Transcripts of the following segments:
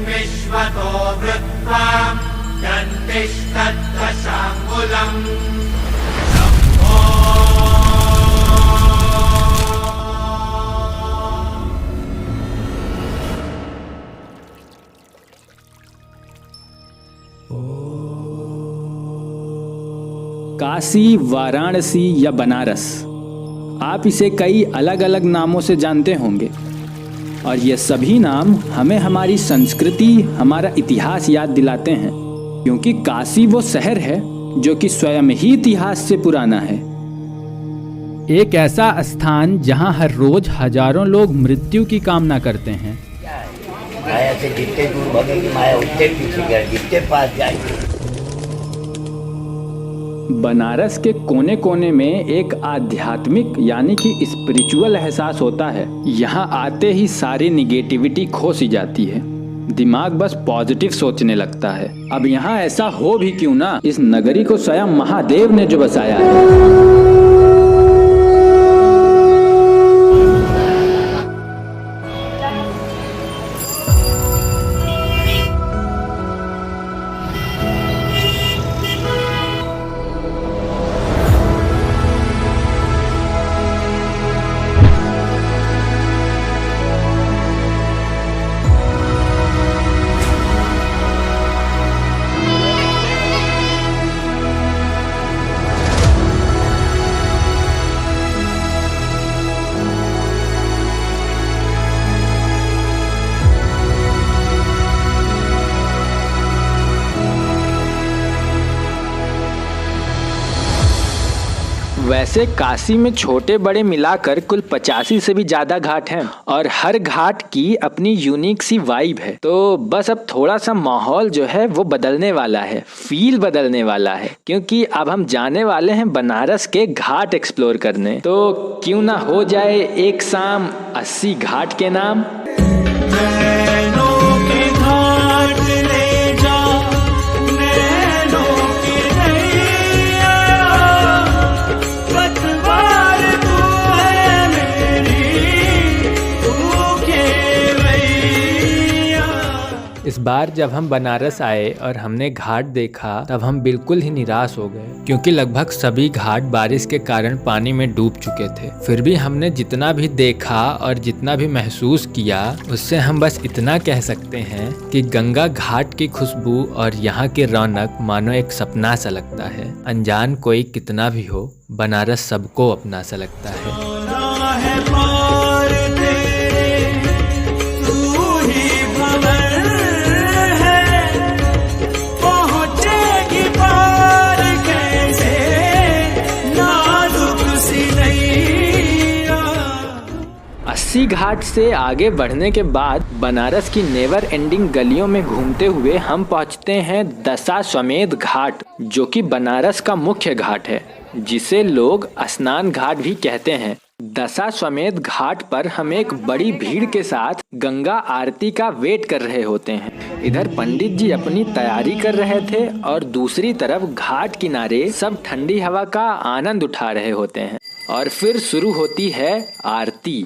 विश्वतो वृत्वा दन्तिस्तत्तशाङ्गुलम् काशी, वाराणसी या बनारस, आप इसे कई अलग अलग नामों से जानते होंगे और ये सभी नाम हमें हमारी संस्कृति, हमारा इतिहास याद दिलाते हैं, क्योंकि काशी वो शहर है जो कि स्वयं ही इतिहास से पुराना है। एक ऐसा स्थान जहां हर रोज हजारों लोग मृत्यु की कामना करते हैं। माया से जितने दूर भगेगी माया उतने पीछे गए, जितने पास जाएगी। बनारस के कोने कोने में एक आध्यात्मिक यानी कि स्पिरिचुअल एहसास होता है। यहाँ आते ही सारी निगेटिविटी खो सी जाती है, दिमाग बस पॉजिटिव सोचने लगता है। अब यहाँ ऐसा हो भी क्यों ना, इस नगरी को स्वयं महादेव ने जो बसाया है। वैसे काशी में छोटे बड़े मिलाकर कुल 85 से भी ज्यादा घाट हैं और हर घाट की अपनी यूनिक सी वाइब है। तो बस अब थोड़ा सा माहौल जो है वो बदलने वाला है, फील बदलने वाला है, क्योंकि अब हम जाने वाले हैं बनारस के घाट एक्सप्लोर करने। तो क्यों ना हो जाए एक शाम 80 घाट के नाम। इस बार जब हम बनारस आए और हमने घाट देखा तब हम बिल्कुल ही निराश हो गए, क्योंकि लगभग सभी घाट बारिश के कारण पानी में डूब चुके थे। फिर भी हमने जितना भी देखा और जितना भी महसूस किया, उससे हम बस इतना कह सकते हैं कि गंगा घाट की खुशबू और यहाँ की रौनक मानो एक सपना सा लगता है। अनजान कोई कितना भी हो, बनारस सबको अपना सा लगता है। अस्सी घाट से आगे बढ़ने के बाद बनारस की नेवर एंडिंग गलियों में घूमते हुए हम पहुंचते हैं दशाश्वमेध घाट, जो कि बनारस का मुख्य घाट है, जिसे लोग स्नान घाट भी कहते हैं। दशाश्वमेध घाट पर हम एक बड़ी भीड़ के साथ गंगा आरती का वेट कर रहे होते हैं। इधर पंडित जी अपनी तैयारी कर रहे थे और दूसरी तरफ घाट किनारे सब ठंडी हवा का आनंद उठा रहे होते हैं। और फिर शुरू होती है आरती।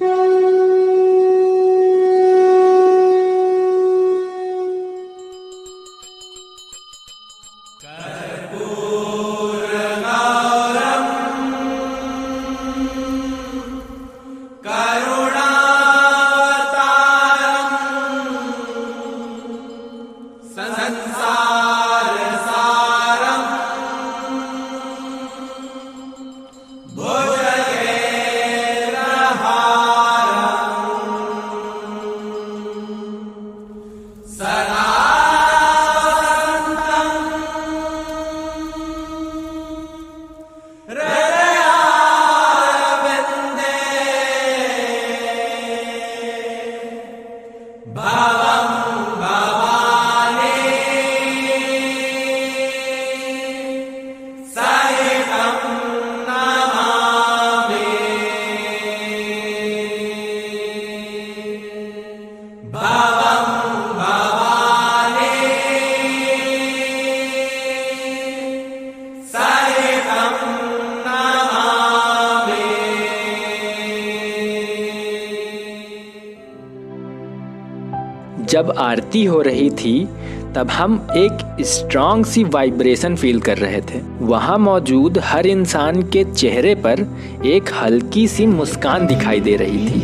जब आरती हो रही थी तब हम एक स्ट्रॉन्ग सी वाइब्रेशन फील कर रहे थे। वहाँ मौजूद हर इंसान के चेहरे पर एक हल्की सी मुस्कान दिखाई दे रही थी।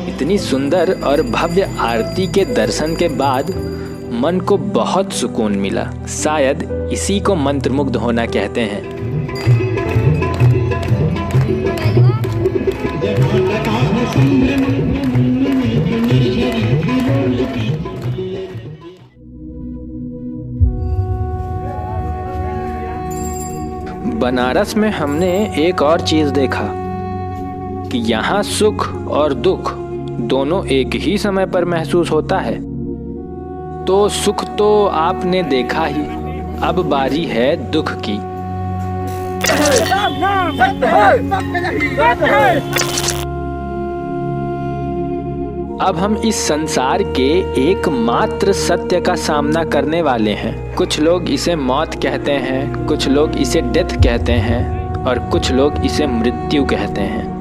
इतनी सुंदर और भव्य आरती के दर्शन के बाद मन को बहुत सुकून मिला। शायद इसी को मंत्रमुग्ध होना कहते हैं। बनारस में हमने एक और चीज देखा कि यहाँ सुख और दुख दोनों एक ही समय पर महसूस होता है। तो सुख तो आपने देखा ही, अब बारी है दुख की। अब हम इस संसार के एकमात्र सत्य का सामना करने वाले हैं। कुछ लोग इसे मौत कहते हैं, कुछ लोग इसे डेथ कहते हैं और कुछ लोग इसे मृत्यु कहते हैं।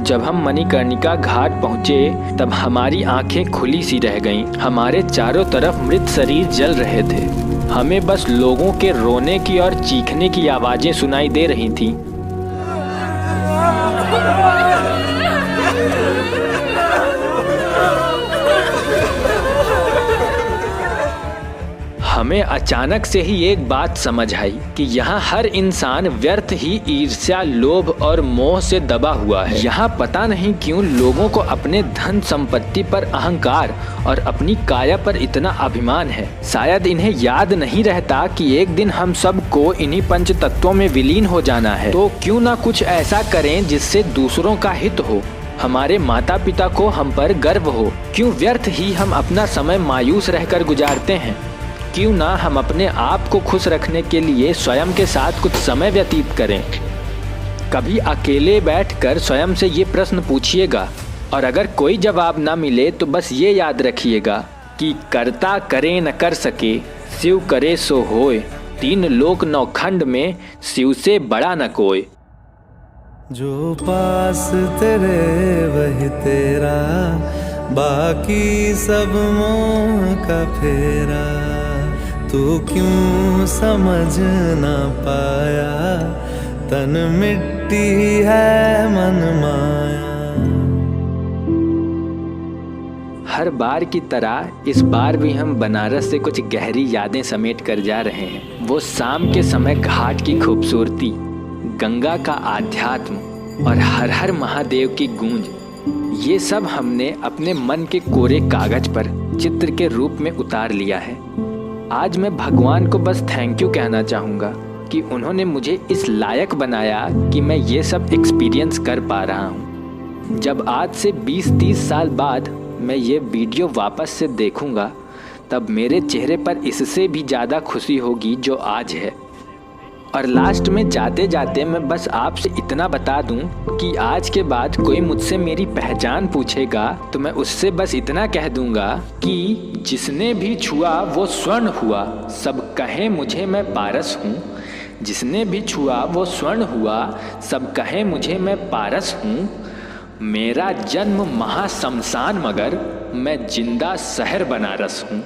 जब हम मणिकर्णिका घाट पहुंचे तब हमारी आंखें खुली सी रह गईं। हमारे चारों तरफ मृत शरीर जल रहे थे। हमें बस लोगों के रोने की और चीखने की आवाजें सुनाई दे रही थीं। हमें अचानक से ही एक बात समझ आई कि यहाँ हर इंसान व्यर्थ ही ईर्ष्या, लोभ और मोह से दबा हुआ है। यहाँ पता नहीं क्यों लोगों को अपने धन संपत्ति पर अहंकार और अपनी काया पर इतना अभिमान है। शायद इन्हें याद नहीं रहता कि एक दिन हम सबको इन्हीं पंच तत्वों में विलीन हो जाना है। तो क्यों ना कुछ ऐसा करें जिससे दूसरों का हित हो, हमारे माता पिता को हम पर गर्व हो। क्यों व्यर्थ ही हम अपना समय मायूस रहकर गुजारते हैं। क्यों ना हम अपने आप को खुश रखने के लिए स्वयं के साथ कुछ समय व्यतीत करें। कभी अकेले बैठकर स्वयं से ये प्रश्न पूछिएगा और अगर कोई जवाब ना मिले तो बस ये याद रखिएगा कि करता करे न कर सके, शिव करे सो होए। 3 लोक 9 खंड में शिव से बड़ा न कोई। जो पास तेरे वही तेरा, बाकी सब मोह का फेरा। तू क्यों समझ ना पाया, तन मिट्टी है मन माया। हर बार की तरह इस बार भी हम बनारस से कुछ गहरी यादें समेट कर जा रहे हैं। वो शाम के समय घाट की खूबसूरती, गंगा का आध्यात्म और हर हर महादेव की गूंज, ये सब हमने अपने मन के कोरे कागज पर चित्र के रूप में उतार लिया है। आज मैं भगवान को बस थैंक यू कहना चाहूँगा कि उन्होंने मुझे इस लायक बनाया कि मैं ये सब एक्सपीरियंस कर पा रहा हूँ। जब आज से 20-30 साल बाद मैं ये वीडियो वापस से देखूँगा तब मेरे चेहरे पर इससे भी ज़्यादा खुशी होगी जो आज है। और लास्ट में जाते जाते मैं बस आपसे इतना बता दूं कि आज के बाद कोई मुझसे मेरी पहचान पूछेगा तो मैं उससे बस इतना कह दूंगा कि जिसने भी छुआ वो स्वर्ण हुआ, सब कहें मुझे मैं पारस हूँ। जिसने भी छुआ वो स्वर्ण हुआ, सब कहें मुझे मैं पारस हूँ। मेरा जन्म महाशमशान मगर मैं जिंदा शहर बनारस हूँ।